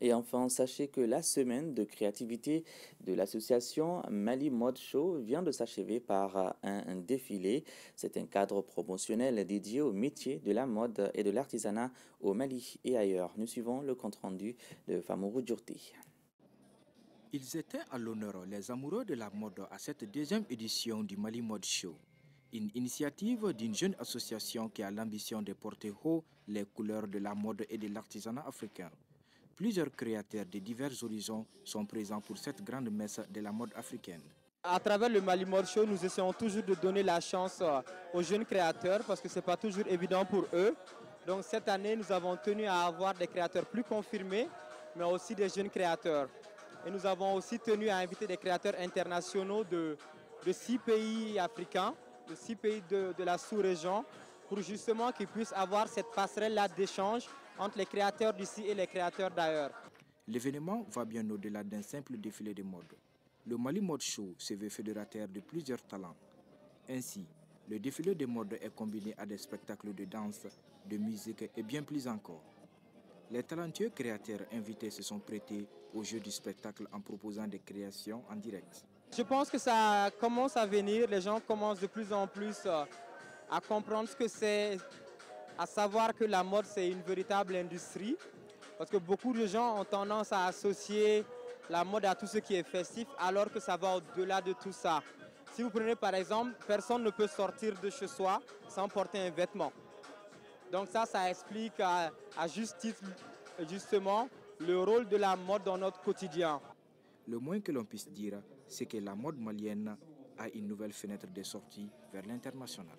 Et enfin, sachez que la semaine de créativité de l'association Mali Mode Show vient de s'achever par un défilé. C'est un cadre promotionnel dédié au métier de la mode et de l'artisanat au Mali et ailleurs. Nous suivons le compte-rendu de Famourou Djourti. Ils étaient à l'honneur, les amoureux de la mode, à cette deuxième édition du Mali Mode Show. Une initiative d'une jeune association qui a l'ambition de porter haut les couleurs de la mode et de l'artisanat africain. Plusieurs créateurs de divers horizons sont présents pour cette grande messe de la mode africaine. À travers le Mali Mode Show, nous essayons toujours de donner la chance aux jeunes créateurs parce que ce n'est pas toujours évident pour eux. Donc cette année, nous avons tenu à avoir des créateurs plus confirmés, mais aussi des jeunes créateurs. Et nous avons aussi tenu à inviter des créateurs internationaux de 6 pays africains, de 6 pays de la sous-région, pour justement qu'ils puissent avoir cette passerelle-là d'échange entre les créateurs d'ici et les créateurs d'ailleurs. L'événement va bien au-delà d'un simple défilé de mode. Le Mali Mode Show se veut fédérateur de plusieurs talents. Ainsi, le défilé de mode est combiné à des spectacles de danse, de musique et bien plus encore. Les talentueux créateurs invités se sont prêtés au jeu du spectacle en proposant des créations en direct. Je pense que ça commence à venir, les gens commencent de plus en plus à comprendre ce que c'est, à savoir que la mode c'est une véritable industrie. Parce que beaucoup de gens ont tendance à associer la mode à tout ce qui est festif, alors que ça va au-delà de tout ça. Si vous prenez par exemple, personne ne peut sortir de chez soi sans porter un vêtement. Donc ça explique à juste titre, justement, le rôle de la mode dans notre quotidien. Le moins que l'on puisse dire, c'est que la mode malienne a une nouvelle fenêtre de sortie vers l'international.